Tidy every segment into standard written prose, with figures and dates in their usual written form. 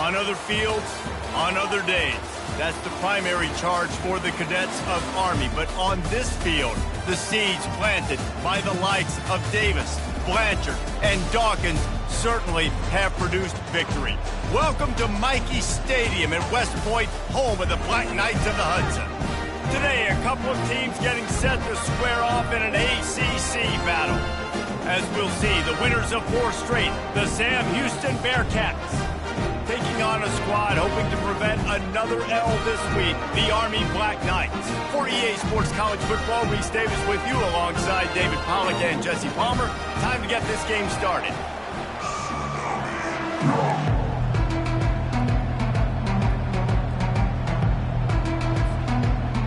On other fields, on other days. That's the primary charge for the cadets of Army. But on this field, the seeds planted by the likes of Davis, Blanchard, and Dawkins certainly have produced victory. Welcome to Michie Stadium at West Point, home of the Black Knights of the Hudson. Today, a couple of teams getting set to square off in an ACC battle. As we'll see, the winners of 4 straight, the Sam Houston Bearcats, taking on a squad hoping to prevent another L this week, the Army Black Knights. For EA Sports College Football, Reese Davis with you alongside David Pollack and Jesse Palmer. Time to get this game started.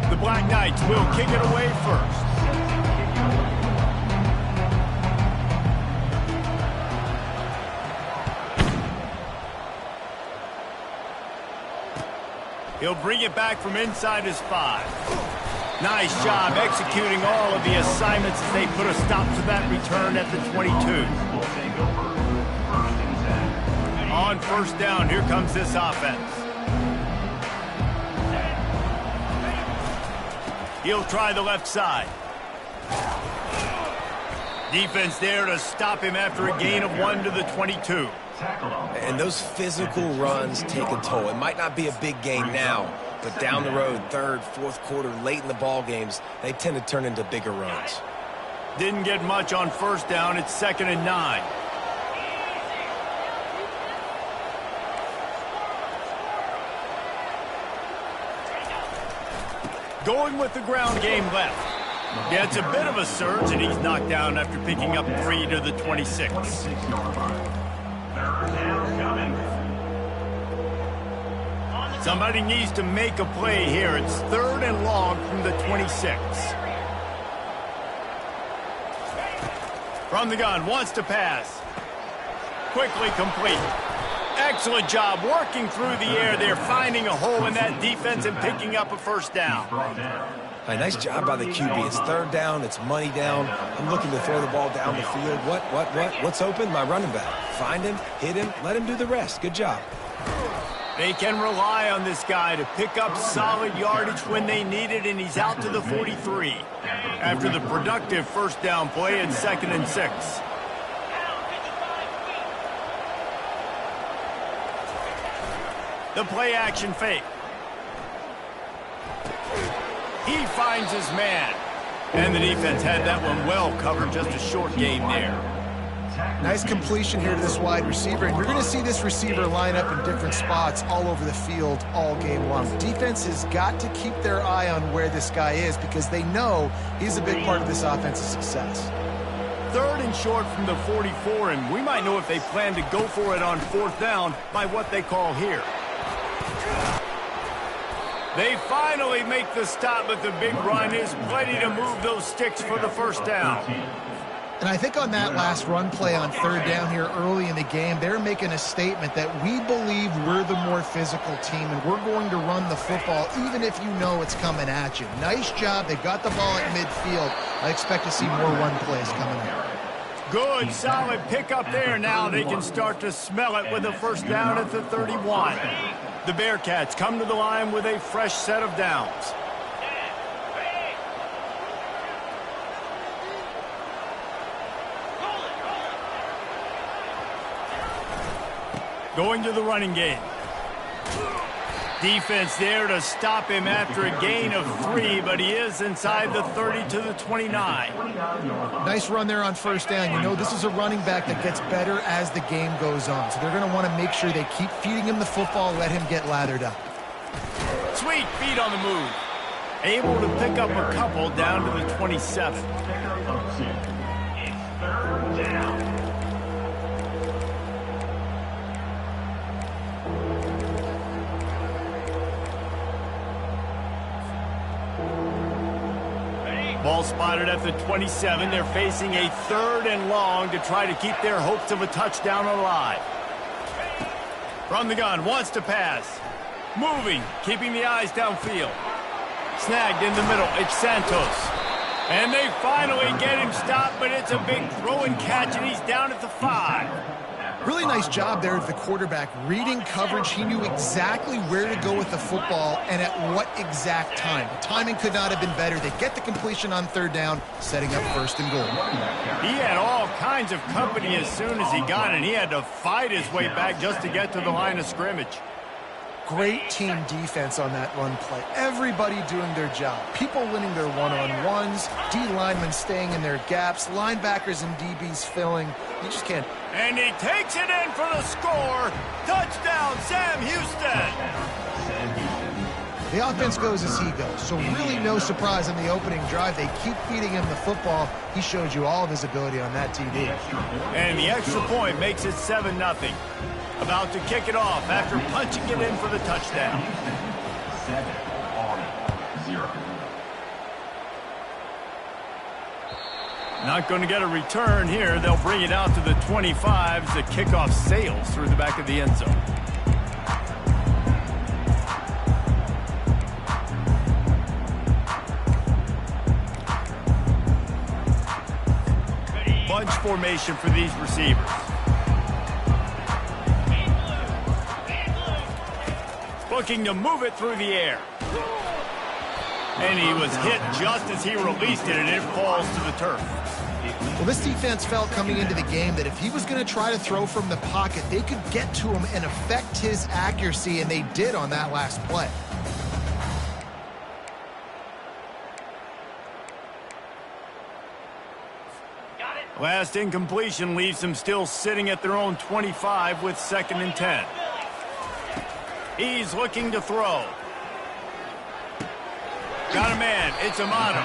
The Black Knights will kick it away first. He'll bring it back from inside his 5. Nice job executing all of the assignments as they put a stop to that return at the 22. On first down, here comes this offense. He'll try the left side. Defense there to stop him after a gain of 1 to the 22. And those physical runs take a toll. It might not be a big gain now, but down the road, third, fourth quarter, late in the ball games, they tend to turn into bigger runs. Didn't get much on first down. It's 2nd and 9. Going with the ground game left. Gets a bit of a surge, and he's knocked down after picking up 3 to the 26. Somebody needs to make a play here. It's 3rd and long from the 26. From the gun, wants to pass. Quickly complete. Excellent job working through the air there, finding a hole in that defense and picking up a first down. A nice job by the QB. It's 3rd down. It's money down. I'm looking to throw the ball down the field. What's open? My running back. Find him, hit him, let him do the rest. Good job. They can rely on this guy to pick up solid yardage when they need it, and he's out to the 43. After the productive first down play, it's 2nd and 6. The play action fake. He finds his man. And the defense had that one well covered, just a short gain there. Nice completion here to this wide receiver, and you're going to see this receiver line up in different spots all over the field all game long. Defense has got to keep their eye on where this guy is because they know he's a big part of this offense's success. 3rd and short from the 44, and we might know if they plan to go for it on 4th down by what they call here. They finally make the stop, but the big run is plenty to move those sticks for the first down. And I think on that last run play on 3rd down here early in the game, they're making a statement that we believe we're the more physical team and we're going to run the football even if you know it's coming at you. Nice job. They got the ball at midfield. I expect to see more run plays coming up. Good, solid pickup there. Now they can start to smell it with a first down at the 31. The Bearcats come to the line with a fresh set of downs. Going to the running game. Defense there to stop him after a gain of 3, but he is inside the 30 to the 29. Nice run there on first down. You know, this is a running back that gets better as the game goes on. So they're going to want to make sure they keep feeding him the football, let him get lathered up. Sweet feet on the move. Able to pick up a couple down to the 27. It's 3rd down. Ball spotted at the 27. They're facing a 3rd and long to try to keep their hopes of a touchdown alive. From the gun, wants to pass. Moving, keeping the eyes downfield. Snagged in the middle, it's Santos. And they finally get him stopped, but it's a big throw and catch, and he's down at the 5. Really nice job there of the quarterback. Reading coverage, he knew exactly where to go with the football and at what exact time. The timing could not have been better. They get the completion on third down, setting up first and goal. He had all kinds of company as soon as he got it. He had to fight his way back just to get to the line of scrimmage. Great team defense on that run play. Everybody doing their job. People winning their one-on-ones, D linemen staying in their gaps, linebackers and DBs filling. You just can't. And he takes it in for the score. Touchdown, Sam Houston. The offense goes as he goes, so really no surprise on the opening drive. They keep feeding him the football. He showed you all of his ability on that TD. And the extra point makes it 7-0. About to kick it off after punching it in for the touchdown. 7-0. Not going to get a return here. They'll bring it out to the 25 as the kickoff sails through the back of the end zone. Bunch formation for these receivers. Looking to move it through the air. And he was hit just as he released it, and it falls to the turf. Well, this defense felt coming into the game that if he was going to try to throw from the pocket, they could get to him and affect his accuracy, and they did on that last play. Last incompletion leaves them still sitting at their own 25 with 2nd and 10. He's looking to throw. Got a man. It's Amato.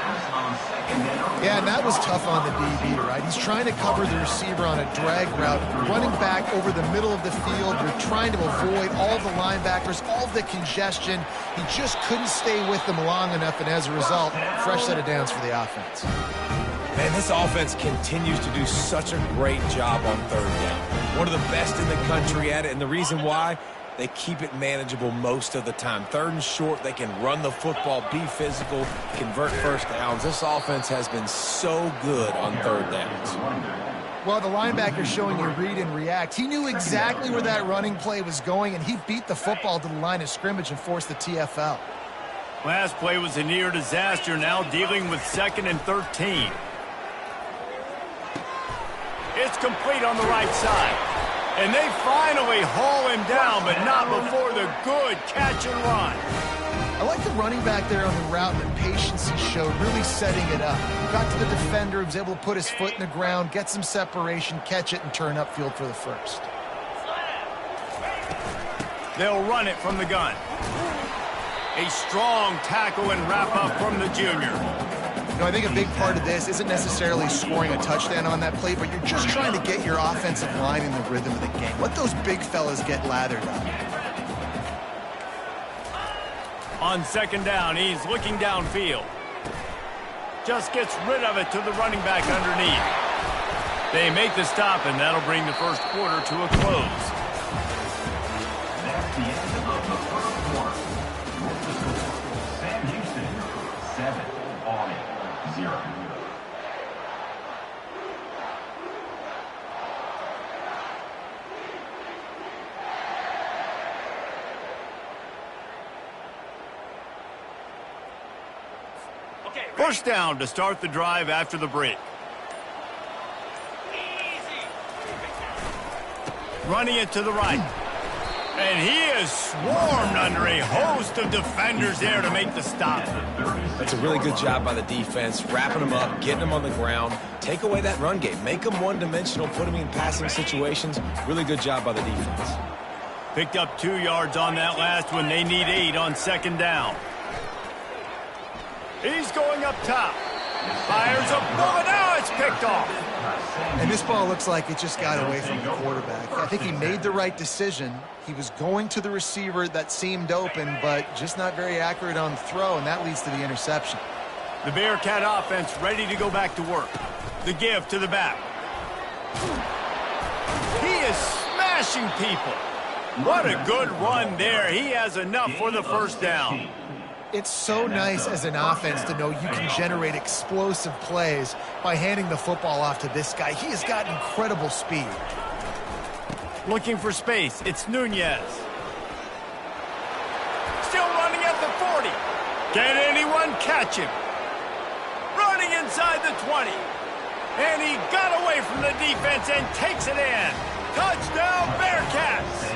Yeah, and that was tough on the DB, right? He's trying to cover the receiver on a drag route, running back over the middle of the field. You're trying to avoid all the linebackers, all the congestion. He just couldn't stay with them long enough, and as a result, fresh set of downs for the offense. Man, this offense continues to do such a great job on third down. One of the best in the country at it, and the reason why, they keep it manageable most of the time. 3rd and short, they can run the football, be physical, convert first downs. This offense has been so good on third downs. Well, the linebacker showing you read and react. He knew exactly where that running play was going, and he beat the football to the line of scrimmage and forced the TFL. Last play was a near disaster, now dealing with 2nd and 13. It's complete on the right side. And they finally haul him down, but not before the good catch and run. I like the running back there on the route and the patience he showed, really setting it up. Got to the defender, was able to put his foot in the ground, get some separation, catch it, and turn upfield for the first. They'll run it from the gun. A strong tackle and wrap up from the junior. You know, I think a big part of this isn't necessarily scoring a touchdown on that play, but you're just trying to get your offensive line in the rhythm of the game. Let those big fellas get lathered up. On 2nd down, he's looking downfield. Just gets rid of it to the running back underneath. They make the stop, and that'll bring the first quarter to a close. That's the end of the first quarter. Sam Houston, 7-0. First down to start the drive after the break. Running it to the right. And he is swarmed under a host of defenders there to make the stop. That's a really good job by the defense, wrapping them up, getting them on the ground. Take away that run game. Make them one-dimensional, put them in passing situations. Really good job by the defense. Picked up 2 yards on that last one. They need 8 on 2nd down. He's going up top. Fires a bullet. Now it's picked off. And this ball looks like it just got away from the quarterback. I think he made the right decision. He was going to the receiver that seemed open, but just not very accurate on the throw, and that leads to the interception. The Bearcat offense ready to go back to work. The give to the back. He is smashing people. What a good run there. He has enough for the first down. It's so nice as an offense to know you can generate explosive plays by handing the football off to this guy. He has got incredible speed. Looking for space. It's Nunez. Still running at the 40. Can anyone catch him? Running inside the 20. And he got away from the defense and takes it in. Touchdown, Bearcats!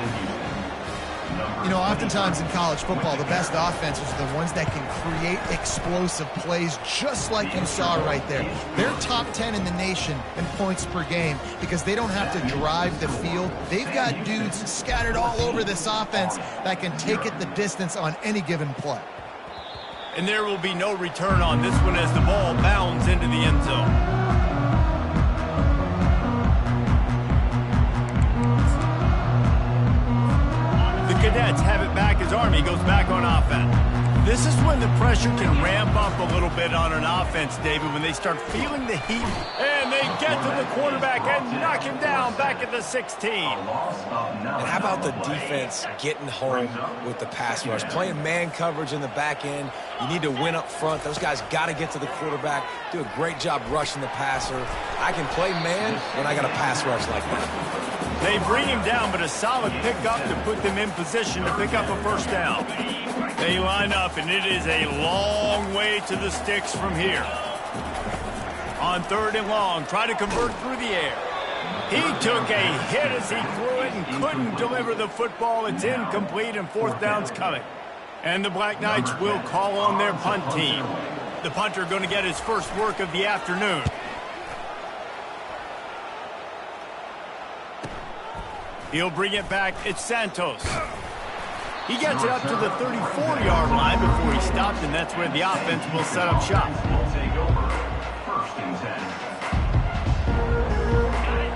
You know, oftentimes in college football, the best offenses are the ones that can create explosive plays, just like you saw right there. They're top 10 in the nation in points per game because they don't have to drive the field. They've got dudes scattered all over this offense that can take it the distance on any given play. And there will be no return on this one as the ball bounds into the end zone. The Cadets have it back as Army goes back on offense. This is when the pressure can ramp up a little bit on an offense, David, when they start feeling the heat. And they get to the quarterback and knock him down back at the 16. And how about the defense getting home with the pass rush? Playing man coverage in the back end. You need to win up front. Those guys got to get to the quarterback, do a great job rushing the passer. I can play man when I got a pass rush like that. They bring him down, but a solid pickup to put them in position to pick up a first down. They line up, and it is a long way to the sticks from here. On 3rd and long, try to convert through the air. He took a hit as he threw it and couldn't deliver the football. It's incomplete, and 4th down's coming. And the Black Knights will call on their punt team. The punter going to get his first work of the afternoon. He'll bring it back. It's Santos. He gets it up to the 34-yard line before he stopped, and that's where the offense will set up shop.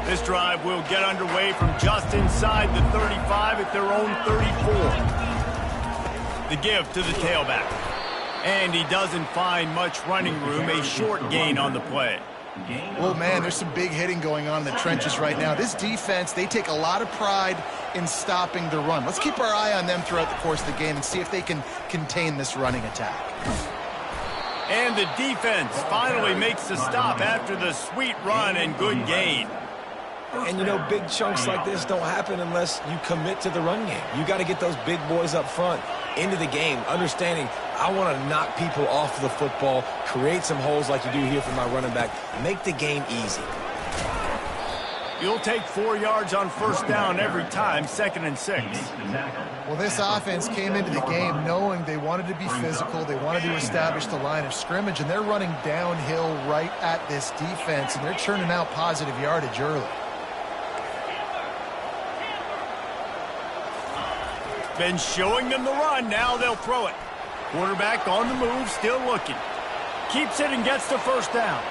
This drive will get underway from just inside the 35 at their own 34. The give to the tailback. And he doesn't find much running room, a short gain on the play. Well, man, there's some big hitting going on in the trenches right now. This defense, they take a lot of pride in stopping the run. Let's keep our eye on them throughout the course of the game and see if they can contain this running attack. And the defense finally makes the stop after the sweet run and good gain. And, you know, big chunks like this don't happen unless you commit to the run game. You got to get those big boys up front into the game, understanding I want to knock people off the football, create some holes like you do here for my running back, make the game easy. You'll take 4 yards on first down every time, 2nd and 6. Well, this offense came into the game knowing they wanted to be physical, they wanted to establish the line of scrimmage, and they're running downhill right at this defense, and they're churning out positive yardage early. Been showing them the run, now they'll throw it. Quarterback on the move, still looking. Keeps it and gets the first down.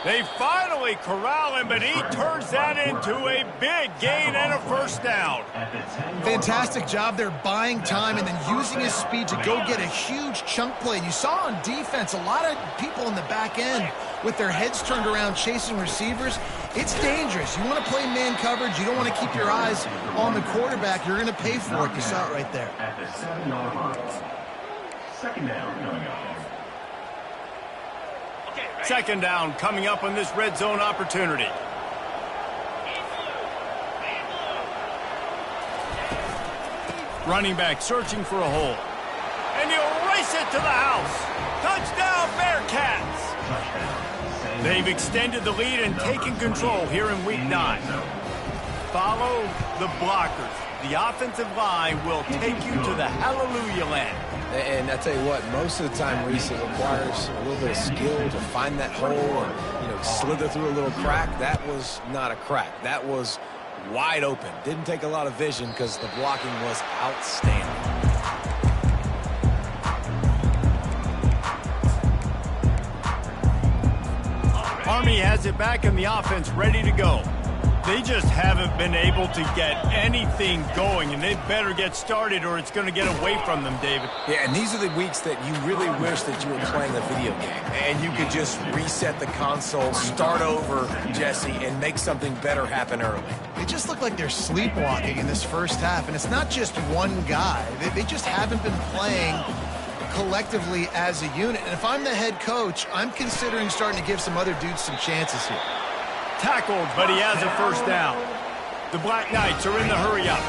They finally corral him, but he turns that into a big gain and a first down. Fantastic job there buying time and then using his speed to go get a huge chunk play. You saw on defense a lot of people in the back end with their heads turned around chasing receivers. It's dangerous. You want to play man coverage. You don't want to keep your eyes on the quarterback. You're going to pay for it. You saw it right there. At the 7-yard line. 2nd down coming up. 2nd down coming up on this red zone opportunity. Running back searching for a hole. And he'll race it to the house. Touchdown, Bearcats! They've extended the lead and taken control here in Week 9. Follow the blockers. The offensive line will take you to the hallelujah land. And I tell you what, most of the time, Reese, it requires a little bit of skill to find that hole and, you know, slither through a little crack. That was not a crack. That was wide open. Didn't take a lot of vision because the blocking was outstanding. Army has it back in the offense, ready to go. They just haven't been able to get anything going, and they better get started or it's going to get away from them, David. Yeah, and these are the weeks that you really wish that you were playing a video game and you could just reset the console, start over, Jesse, and make something better happen early. They just look like they're sleepwalking in this first half, and it's not just one guy. They just haven't been playing collectively as a unit. And if I'm the head coach, I'm considering starting to give some other dudes some chances here. Tackled, but he has a first down. The Black Knights are in the hurry-up.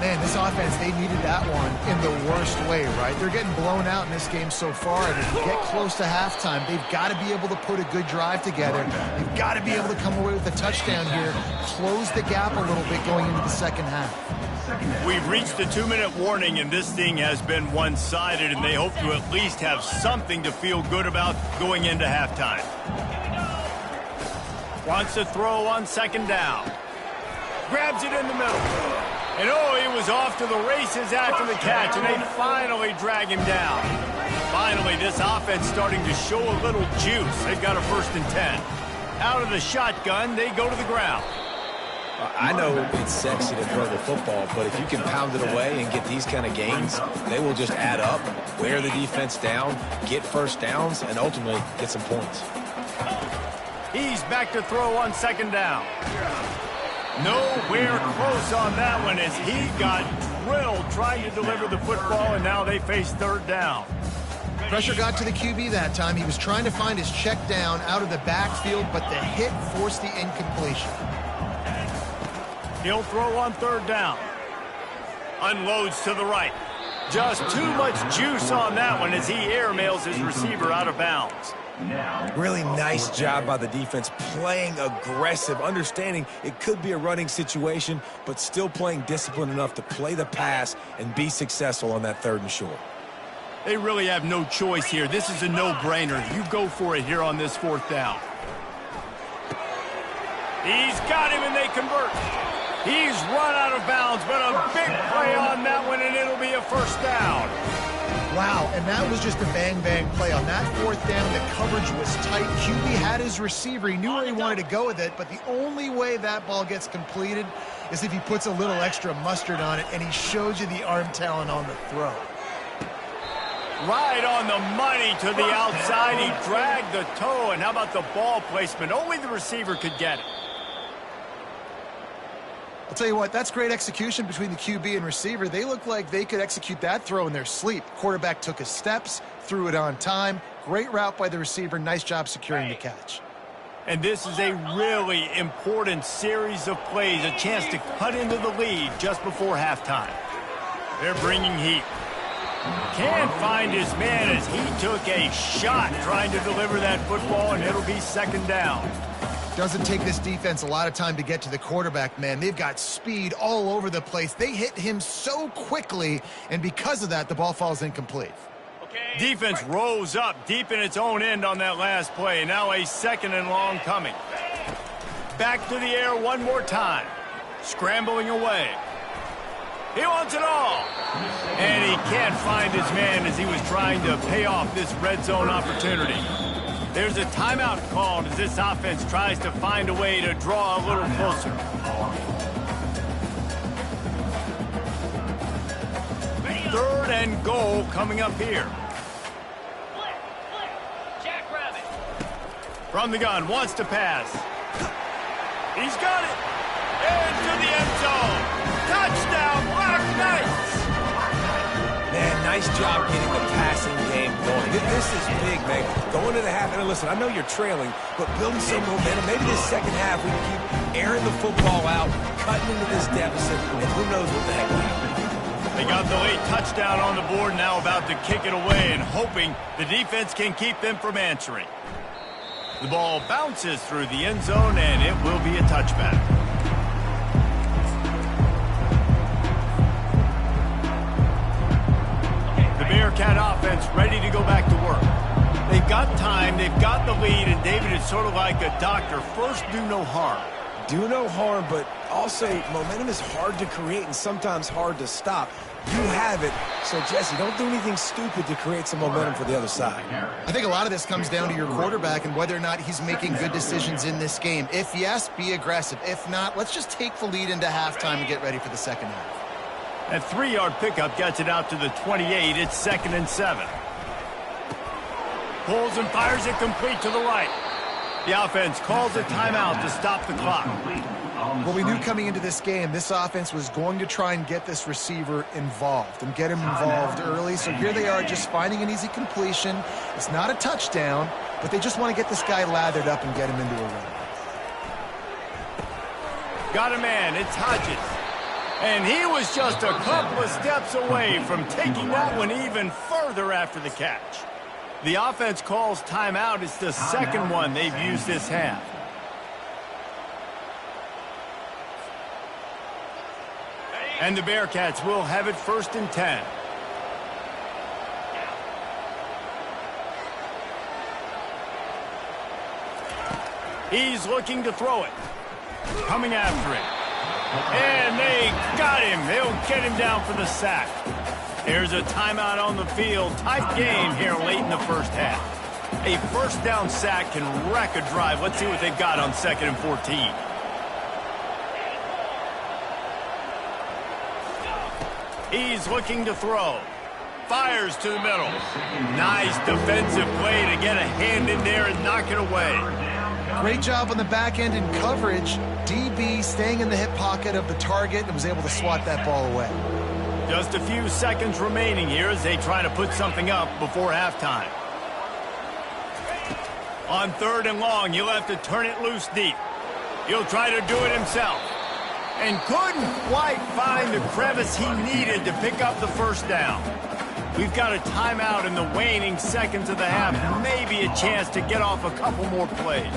Man, this offense, they needed that one in the worst way, right? They're getting blown out in this game so far, and if you get close to halftime, they've got to be able to put a good drive together. They've got to be able to come away with a touchdown here, close the gap a little bit going into the second half. We've reached the 2-minute warning, and this thing has been one-sided, and they hope to at least have something to feel good about going into halftime. Wants to throw on second down. Grabs it in the middle. And oh, he was off to the races after the catch, and they finally drag him down. Finally, this offense starting to show a little juice. They've got a 1st and 10. Out of the shotgun, they go to the ground. I know it's sexy to throw the football, but if you can pound it away and get these kind of gains, they will just add up, wear the defense down, get first downs, and ultimately get some points. He's back to throw on second down. Nowhere close on that one as he got drilled trying to deliver the football, and now they face third down. Pressure got to the QB that time. He was trying to find his check down out of the backfield, but the hit forced the incompletion. He'll throw on third down. Unloads to the right. Just too much juice on that one as he airmails his receiver out of bounds. Really nice job by the defense, playing aggressive, understanding it could be a running situation, but still playing disciplined enough to play the pass and be successful on that 3rd and short. They really have no choice here. This is a no-brainer. You go for it here on this 4th down. He's got him, and they convert. He's run out of bounds, but a big play on that one, and it'll be a first down. Wow, and that was just a bang-bang play. On that 4th down, the coverage was tight. QB had his receiver. He knew where he wanted to go with it, but the only way that ball gets completed is if he puts a little extra mustard on it, and he shows you the arm talent on the throw. Right on the money to the outside. He dragged the toe, and how about the ball placement? Only the receiver could get it. I'll tell you what, that's great execution between the QB and receiver. They look like they could execute that throw in their sleep. Quarterback took his steps, threw it on time. Great route by the receiver. Nice job securing the catch. And this is a really important series of plays, a chance to cut into the lead just before halftime. They're bringing heat. Can't find his man as he took a shot trying to deliver that football, and it'll be second down. Doesn't take this defense a lot of time to get to the quarterback, man. They've got speed all over the place. They hit him so quickly, and because of that, the ball falls incomplete. Defense rose up deep in its own end on that last play. Now a 2nd and long coming. Back to the air one more time. Scrambling away. He wants it all. And he can't find his man as he was trying to pay off this red zone opportunity. There's a timeout called as this offense tries to find a way to draw a little closer. 3rd and goal coming up here. From the gun, wants to pass. He's got it. Into the end zone. Touchdown, Black Knights. Man, nice job getting the passing game going. This is big, man. Going to the half, and listen, I know you're trailing, but building some momentum. Maybe this second half we can keep airing the football out, cutting into this deficit, and who knows what the heck will happen. They got the late touchdown on the board, now about to kick it away and hoping the defense can keep them from answering. The ball bounces through the end zone, and it will be a touchback. The Bearcat offense ready to go back to work. They've got time, they've got the lead, and David is sort of like a doctor. First, do no harm. Do no harm, but also momentum is hard to create and sometimes hard to stop. You have it, so Jesse, don't do anything stupid to create some momentum for the other side. I think a lot of this comes down to your quarterback and whether or not he's making good decisions in this game. If yes, be aggressive. If not, let's just take the lead into halftime and get ready for the second half. That 3-yard pickup gets it out to the 28. It's 2nd and 7. Pulls and fires it complete to the right. The offense calls a timeout to stop the clock. Well, we knew coming into this game, this offense was going to try and get this receiver involved and get him involved early. So here they are just finding an easy completion. It's not a touchdown, but they just want to get this guy lathered up and get him into a run. Got a man, it's Hodges. And he was just a couple of steps away from taking that one even further after the catch. The offense calls timeout. It's the second one they've used this half. And the Bearcats will have it 1st and 10. He's looking to throw it. Coming after it. And they got him. They'll get him down for the sack. There's a timeout on the field. Tight game here late in the first half. A first down sack can wreck a drive. Let's see what they've got on 2nd and 14. He's looking to throw. Fires to the middle. Nice defensive play to get a hand in there and knock it away. Great job on the back end in coverage. DB staying in the hip pocket of the target and was able to swat that ball away. Just a few seconds remaining here as they try to put something up before halftime. On 3rd and long, he'll have to turn it loose deep. He'll try to do it himself. And couldn't quite find the crevice he needed to pick up the first down. We've got a timeout in the waning seconds of the half. Maybe a chance to get off a couple more plays.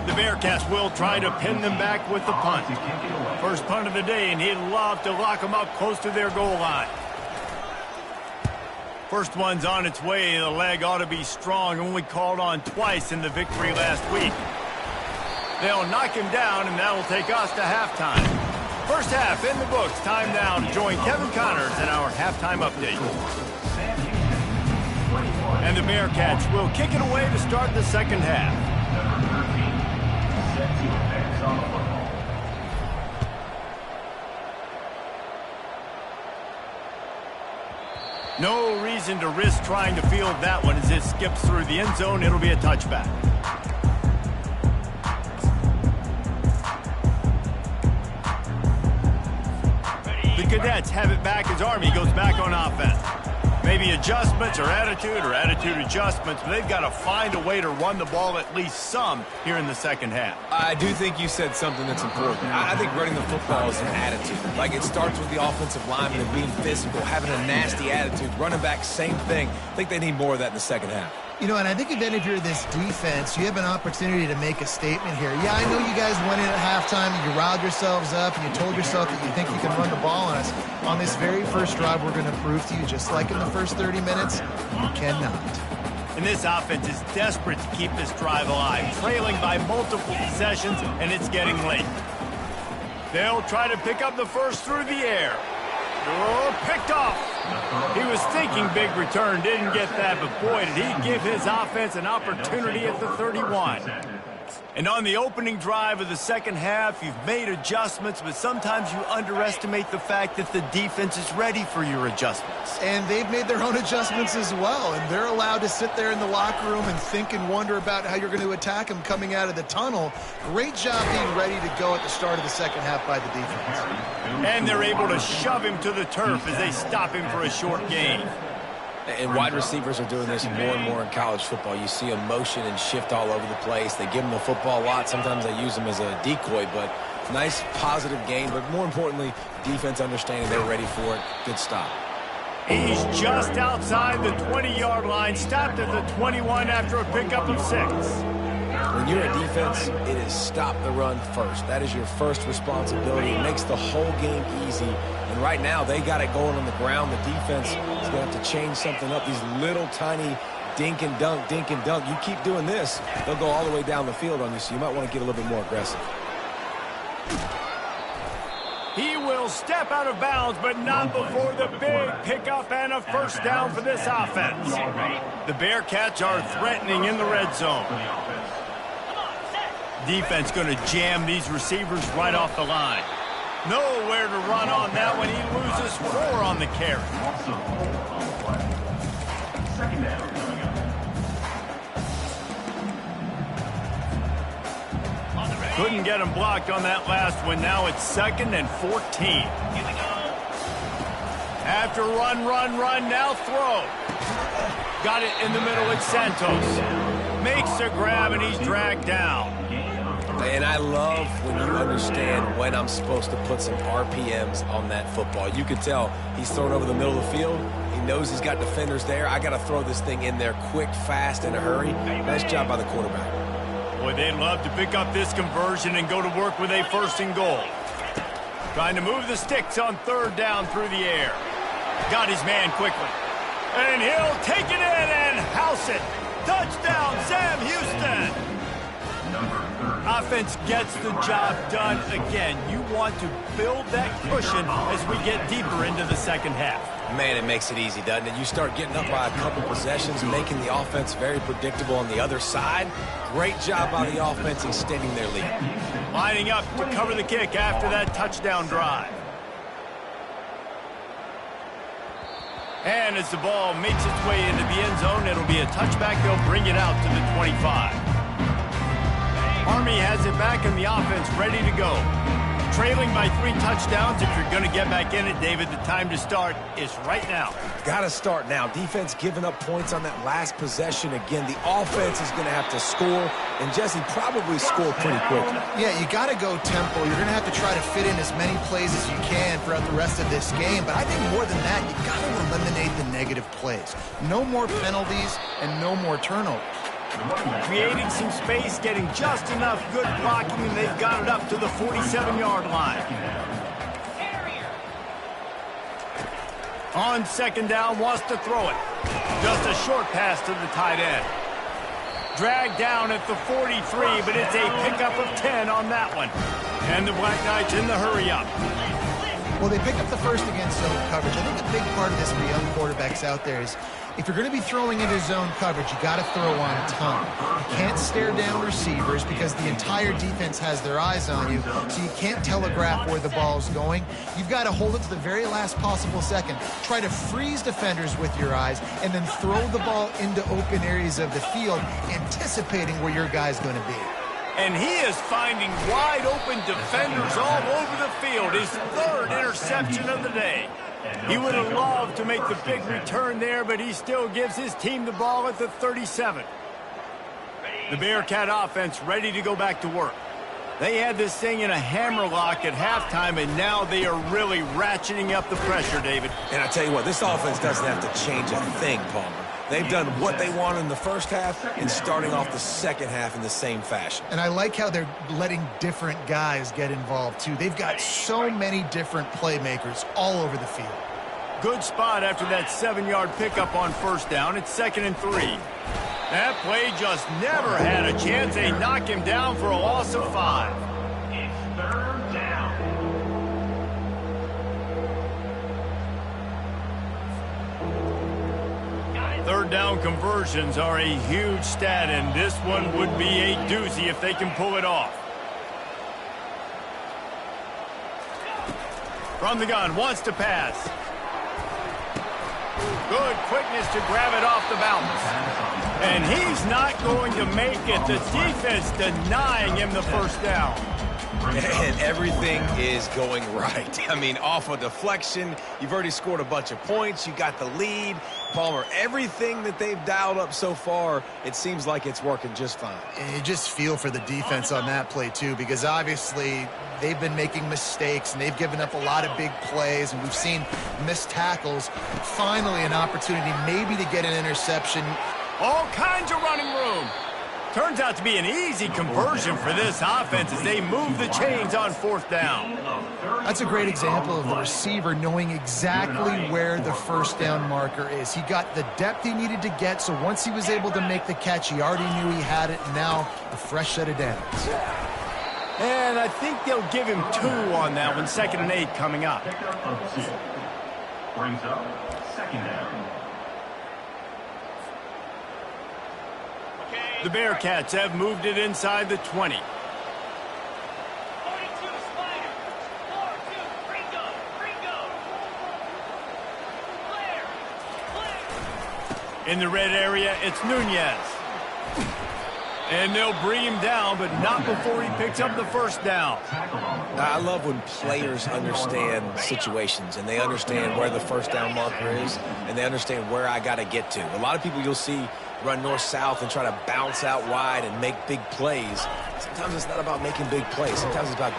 The Bearcats will try to pin them back with the punt. First punt of the day, and he'd love to lock them up close to their goal line. First one's on its way. The leg ought to be strong. Only called on twice in the victory last week. They'll knock him down, and that will take us to halftime. First half in the books. Time now to join Kevin Connors in our halftime update. And the Bearcats will kick it away to start the second half. No reason to risk trying to field that one as it skips through the end zone. It'll be a touchback. The Cadets have it back as Army goes back on offense. Maybe adjustments or attitude adjustments, but they've got to find a way to run the ball at least some here in the second half. I do think you said something that's important. I think running the football is an attitude. Like, it starts with the offensive lineman and being physical, having a nasty attitude. Running back, same thing. I think they need more of that in the second half. You know, and I think if you're this defense, you have an opportunity to make a statement here. Yeah, I know you guys went in at halftime and you riled yourselves up and you told yourself that you think you can run the ball on us. On this very first drive, we're going to prove to you, just like in the first 30 minutes, you cannot. And this offense is desperate to keep this drive alive, trailing by multiple possessions, and it's getting late. They'll try to pick up the first through the air. Oh, picked off. He was thinking big return, didn't get that, but boy, did he give his offense an opportunity at the 31. And on the opening drive of the second half, you've made adjustments, but sometimes you underestimate the fact that the defense is ready for your adjustments. And they've made their own adjustments as well, and they're allowed to sit there in the locker room and think and wonder about how you're going to attack them coming out of the tunnel. Great job being ready to go at the start of the second half by the defense. And they're able to shove him to the turf as they stop him for a short gain. And wide receivers are doing this more and more in college football. You see them motion and shift all over the place. They give them the football a lot. Sometimes they use them as a decoy, but nice positive gain. But more importantly, defense understanding they're ready for it. Good stop. He's just outside the 20-yard line, stopped at the 21 after a pickup of 6. When you're a defense, it is stop the run first. That is your first responsibility. It makes the whole game easy. And right now, they got it going on the ground. The defense is going to have to change something up. These little tiny dink and dunk. You keep doing this, they'll go all the way down the field on you, so you might want to get a little bit more aggressive. He will step out of bounds, but not before the big pickup and a first down for this offense. The Bearcats are threatening in the red zone. Defense going to jam these receivers right off the line. Nowhere to run on that one. He loses 4 on the carry. Second down coming up. Couldn't get him blocked on that last one. Now it's 2nd and 14. After run, now throw. Got it in the middle. It's Santos. Makes a grab, and he's dragged down. And I love when you understand when I'm supposed to put some RPMs on that football. You can tell he's thrown over the middle of the field. He knows he's got defenders there. I got to throw this thing in there quick, fast, in a hurry. Nice job by the quarterback. Boy, they'd love to pick up this conversion and go to work with a 1st and goal. Trying to move the sticks on 3rd down through the air. Got his man quickly. And he'll take it in and house it. Touchdown, Sam Houston. Offense gets the job done again. You want to build that cushion as we get deeper into the 2nd half. Man, it makes it easy, doesn't it? You start getting up by a couple possessions, making the offense very predictable on the other side. Great job by the offense extending their lead. Lining up to cover the kick after that touchdown drive. And as the ball makes its way into the end zone, it'll be a touchback. They'll bring it out to the 25. Army has it back in the offense, ready to go. Trailing by 3 touchdowns. If you're going to get back in it, David, the time to start is right now. Got to start now. Defense giving up points on that last possession. Again, the offense is going to have to score, and Jesse probably score pretty quickly. Yeah, you got to go tempo. You're going to have to try to fit in as many plays as you can throughout the rest of this game. But I think more than that, you got to eliminate the negative plays. No more penalties and no more turnovers. Creating some space, getting just enough good blocking, and they've got it up to the 47-yard line. On 2nd down, wants to throw it. Just a short pass to the tight end. Dragged down at the 43, but it's a pickup of 10 on that one. And the Black Knights in the hurry-up. Well, they pick up the first against zone coverage. I think a big part of this for young quarterbacks out there is if you're going to be throwing into zone coverage, you got to throw on time. You can't stare down receivers because the entire defense has their eyes on you, so you can't telegraph where the ball's going. You've got to hold it to the very last possible second. Try to freeze defenders with your eyes and then throw the ball into open areas of the field, anticipating where your guy's going to be. And he is finding wide-open defenders all over the field. His 3rd interception of the day. He would have loved to make the big return there, but he still gives his team the ball at the 37. The Bearcat offense ready to go back to work. They had this thing in a hammerlock at halftime, and now they are really ratcheting up the pressure, David. And I tell you what, this offense doesn't have to change a thing, Palmer. They've done what they wanted in the 1st half and starting off the 2nd half in the same fashion. And I like how they're letting different guys get involved, too. They've got so many different playmakers all over the field. Good spot after that 7-yard pickup on 1st down. It's 2nd and 3. That play just never had a chance. They knock him down for a loss of 5. It's 3rd down. Third down conversions are a huge stat, and this one would be a doozy if they can pull it off. From the gun, wants to pass. Good quickness to grab it off the bounce. And he's not going to make it. The defense denying him the 1st down. And everything is going right. I mean, off a deflection, you've already scored a bunch of points. You got the lead. Palmer, everything that they've dialed up so far, it seems like it's working just fine. And you just feel for the defense on that play, too, because obviously they've been making mistakes, and they've given up a lot of big plays, and we've seen missed tackles. Finally, an opportunity maybe to get an interception. All kinds of running room. Turns out to be an easy conversion for this offense as they move the chains on 4th down. That's a great example of the receiver knowing exactly where the 1st down marker is. He got the depth he needed to get, so once he was able to make the catch, he already knew he had it, and now a fresh set of downs. And I think they'll give him 2 on that one. 2nd and 8 coming up. Brings up 2nd down. The Bearcats have moved it inside the 20. 42 Spider. 4-2. Ringo. Clear. In the red area, it's Nunez. And they'll bring him down, but not before he picks up the first down. I love when players understand situations and they understand where the first down marker is and they understand where I got to get to. A lot of people you'll see run north-south and try to bounce out wide and make big plays. Sometimes it's not about making big plays. Sometimes it's about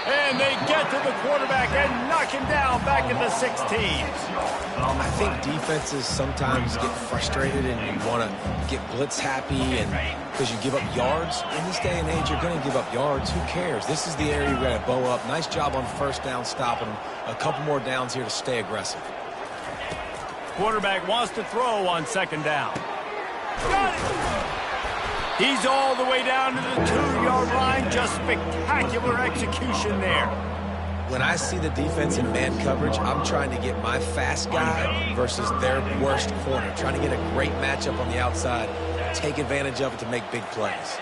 and they get to the quarterback and knock him down back at the 16. I think defenses sometimes get frustrated and you want to get blitz happy and because you give up yards. In this day and age, you're going to give up yards. Who cares? This is the area you're going to bow up. Nice job on first down stopping. A couple more downs here to stay aggressive. Quarterback wants to throw on second down. Got it! He's all the way down to the 2-yard line. Just spectacular execution there. When I see the defense in man coverage, I'm trying to get my fast guy versus their worst corner. Trying to get a great matchup on the outside. Take advantage of it to make big plays.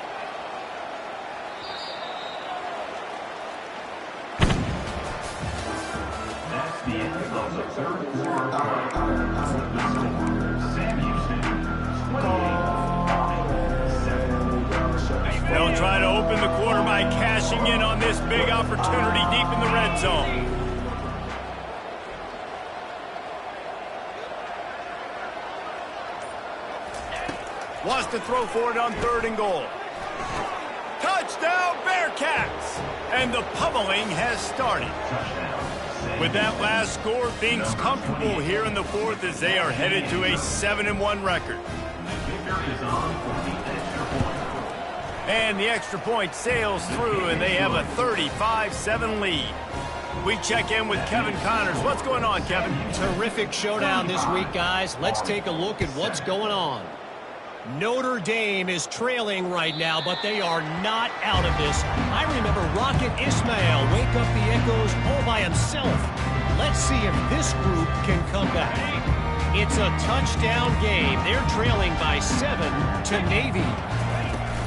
That's the end of the third quarter. Sam Houston, 28-7. They'll try to open the quarter by cashing in on this big opportunity deep in the red zone. Wants to throw for it on 3rd and goal. Touchdown, Bearcats! And the pummeling has started. With that last score, things comfortable here in the 4th as they are headed to a 7-1 record. And the extra point sails through, and they have a 35-7 lead. We check in with Kevin Connors. What's going on, Kevin? Terrific showdown this week, guys. Let's take a look at what's going on. Notre Dame is trailing right now, but they are not out of this. I remember Rocket Ismail wake up the echoes all by himself. Let's see if this group can come back. It's a touchdown game. They're trailing by 7 to Navy.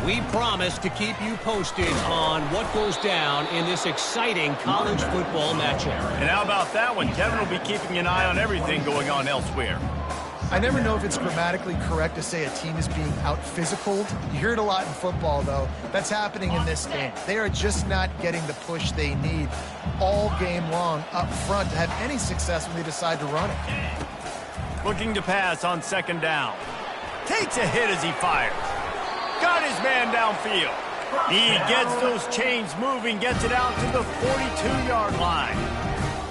We promise to keep you posted on what goes down in this exciting college football matchup. And how about that one? Kevin will be keeping an eye on everything going on elsewhere. I never know if it's grammatically correct to say a team is being out-physicaled. You hear it a lot in football, though. That's happening in this game. They are just not getting the push they need all game long up front to have any success when they decide to run it. Looking to pass on 2nd down. Takes a hit as he fires. Got his man downfield. He gets those chains moving, gets it out to the 42-yard line.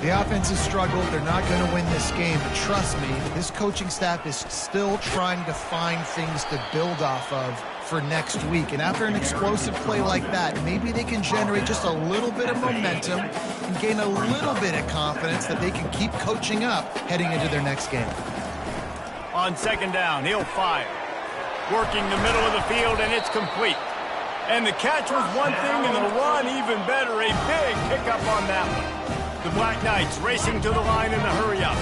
The offense has struggled. They're not going to win this game, but trust me, this coaching staff is still trying to find things to build off of for next week. And after an explosive play like that, maybe they can generate just a little bit of momentum and gain a little bit of confidence that they can keep coaching up heading into their next game. On 2nd down, he'll fire. Working the middle of the field, and it's complete. And the catch was one thing, and the run even better. A big pickup on that one. The Black Knights racing to the line in a hurry-up.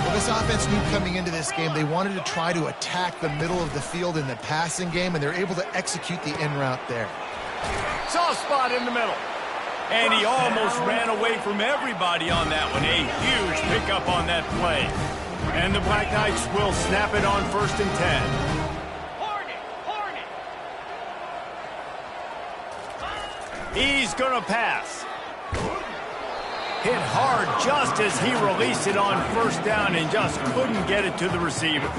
Well, this offense knew coming into this game they wanted to try to attack the middle of the field in the passing game, and they're able to execute the in route there. Soft spot in the middle. And he almost ran away from everybody on that one. A huge pickup on that play. And the Black Knights will snap it on 1st and 10. He's going to pass. Hit hard just as he released it on 1st down and just couldn't get it to the receiver.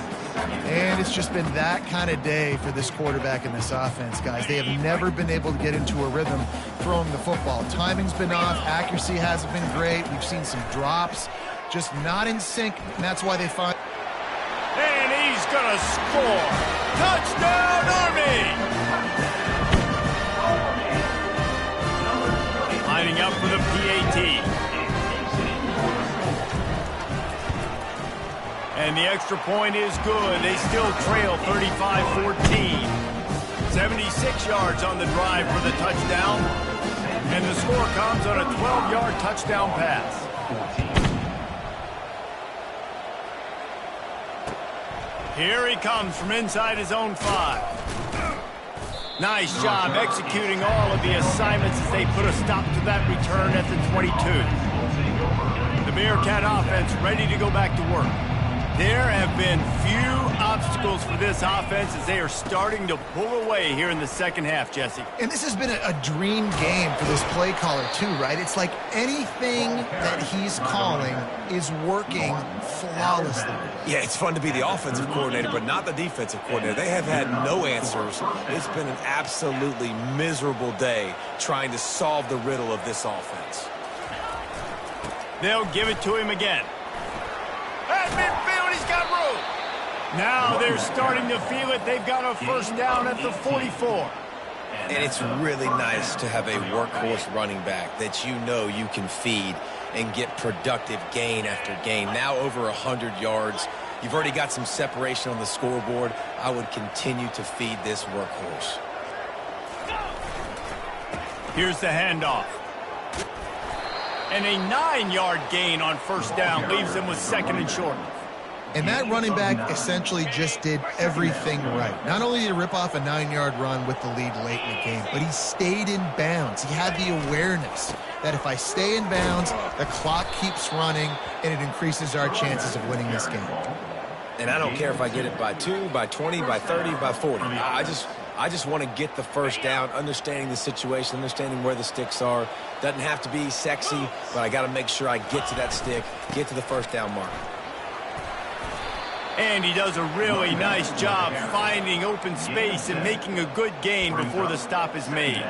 And it's just been that kind of day for this quarterback and this offense, guys. They have never been able to get into a rhythm throwing the football. Timing's been off. Accuracy hasn't been great. We've seen some drops. Just not in sync, and that's why they find... And he's going to score. Touchdown, Army! Lining up for the PAT. And the extra point is good. They still trail 35-14. 76 yards on the drive for the touchdown. And the score comes on a 12-yard touchdown pass. Here he comes from inside his own 5. Nice job executing all of the assignments as they put a stop to that return at the 22. The Bearcat offense ready to go back to work. There have been few obstacles for this offense as they are starting to pull away here in the second half, Jesse. And this has been a dream game for this play caller too, right? It's like anything that he's calling is working flawlessly. Yeah, it's fun to be the offensive coordinator, but not the defensive coordinator. They have had no answers. It's been an absolutely miserable day trying to solve the riddle of this offense. They'll give it to him again. At midfield, he's got room. Now they're starting to feel it. They've got a first down at the 44. And it's really nice to have a workhorse running back that you know you can feed and get productive gain after gain. Now over 100 yards. You've already got some separation on the scoreboard. I would continue to feed this workhorse. Here's the handoff. And a 9-yard gain on first down leaves them with second and short. And that running back essentially just did everything right. Not only did he rip off a 9-yard run with the lead late in the game, but he stayed in bounds. He had the awareness that if I stay in bounds, the clock keeps running, and it increases our chances of winning this game. And I don't care if I get it by 2, by 20, by 30, by 40. I just want to get the first down, understanding the situation, understanding where the sticks are. Doesn't have to be sexy, but I got to make sure I get to that stick, get to the first down mark. And he does a really nice job finding open space and making a good gain before the stop is made.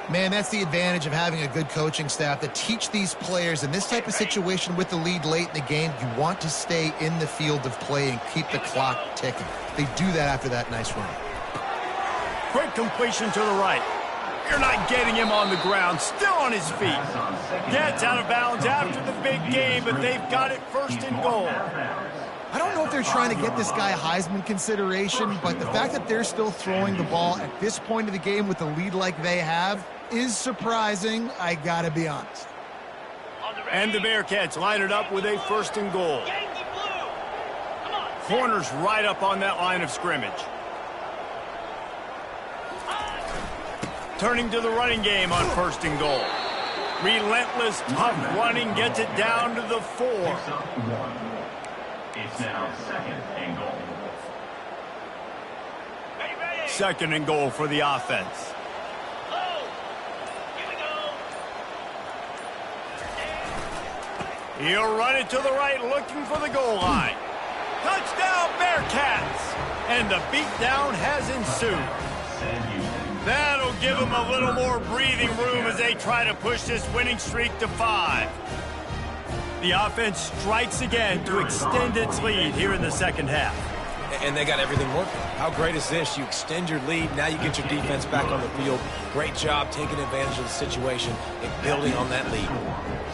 Man, that's the advantage of having a good coaching staff that teach these players in this type of situation with the lead late in the game, you want to stay in the field of play and keep the clock ticking. They do that after that nice run. Quick completion to the right. You're not getting him on the ground, still on his feet. Gets out of bounds after the big game, but they've got it first and goal. I don't know if they're trying to get this guy Heisman consideration, but the fact that they're still throwing the ball at this point of the game with the lead like they have is surprising, I gotta be honest. And the Bearcats line it up with a first and goal. Corners right up on that line of scrimmage. Turning to the running game on first and goal. Relentless, tough running gets it down to the 4. It's now second and goal. Second and goal for the offense. He'll run it to the right, looking for the goal line. Touchdown, Bearcats! And the beatdown has ensued. That'll give them a little more breathing room as they try to push this winning streak to 5. The offense strikes again to extend its lead here in the second half. And they got everything working. How great is this? You extend your lead, now you get your defense back on the field. Great job taking advantage of the situation and building on that lead.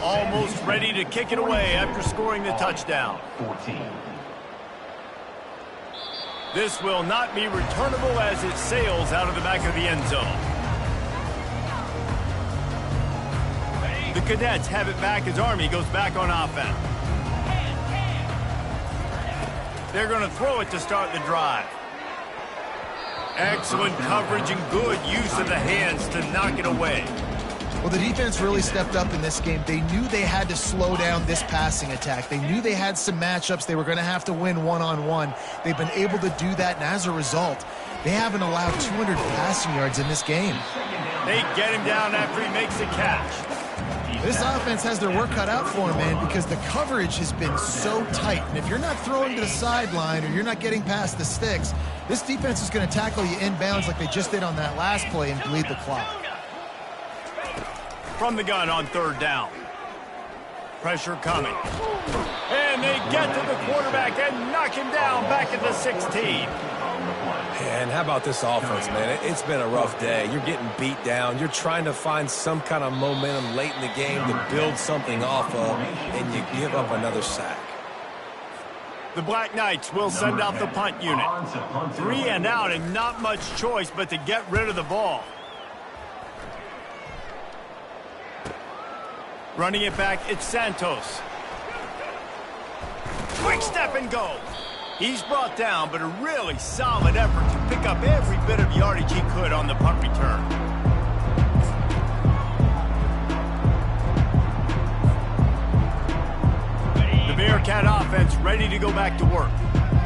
Almost ready to kick it away after scoring the touchdown. 14. This will not be returnable as it sails out of the back of the end zone. The Cadets have it back as Army goes back on offense. They're going to throw it to start the drive. Excellent coverage and good use of the hands to knock it away. Well, the defense really stepped up in this game. They knew they had to slow down this passing attack. They knew they had some matchups they were going to have to win one-on-one. They've been able to do that, and as a result, they haven't allowed 200 passing yards in this game. They get him down after he makes the catch. This offense has their work cut out for them, man, because the coverage has been so tight. And if you're not throwing to the sideline or you're not getting past the sticks, this defense is going to tackle you inbounds like they just did on that last play and bleed the clock. From the gun on third down. Pressure coming. And they get to the quarterback and knock him down back at the 16. And how about this offense, man? It's been a rough day. You're getting beat down. You're trying to find some kind of momentum late in the game to build something off of, and you give up another sack. The Black Knights will send out the punt unit. 3 and out and not much choice but to get rid of the ball. Running it back, it's Santos. Quick step and go. He's brought down, but a really solid effort to pick up every bit of yardage he could on the punt return. The Bearcat offense ready to go back to work.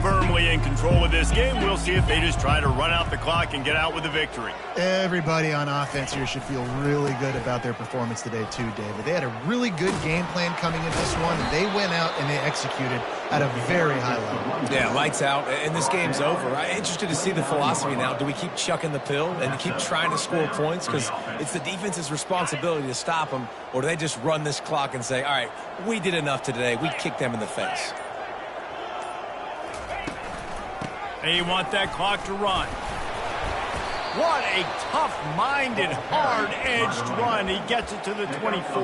Firmly in control of this game. We'll see if they just try to run out the clock and get out with a victory. Everybody on offense here should feel really good about their performance today too, David. They had a really good game plan coming into this one, and they went out and they executed at a very high level. Yeah, lights out, and this game's over. I'm interested to see the philosophy now. Do we keep chucking the pill and keep trying to score points? Because it's the defense's responsibility to stop them, or do they just run this clock and say, all right, we did enough today. We kicked them in the face. They want that clock to run. What a tough-minded, hard-edged run. He gets it to the 24.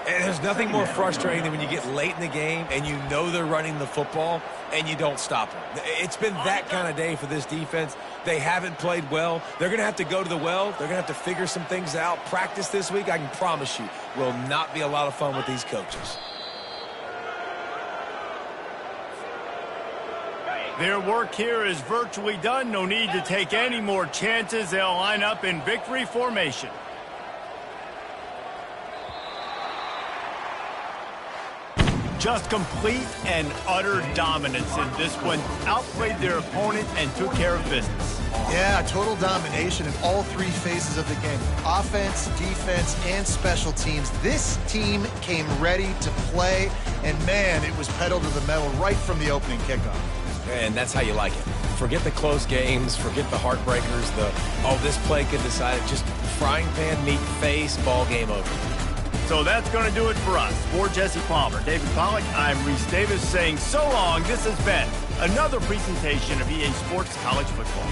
And there's nothing more frustrating than when you get late in the game and you know they're running the football and you don't stop them. It's been that kind of day for this defense. They haven't played well. They're going to have to go to the well. They're going to have to figure some things out. Practice this week, I can promise you, will not be a lot of fun with these coaches. Their work here is virtually done. No need to take any more chances. They'll line up in victory formation. Just complete and utter dominance in this one. Outplayed their opponent and took care of business. Yeah, total domination in all three phases of the game. Offense, defense, and special teams. This team came ready to play, and man, it was pedal to the metal right from the opening kickoff. And that's how you like it. Forget the close games, forget the heartbreakers, this play could decide it. Just frying pan, meat, face, ball game over. So that's going to do it for us. For Jesse Palmer, David Pollack, I'm Reese Davis saying so long. This has been another presentation of EA Sports College Football.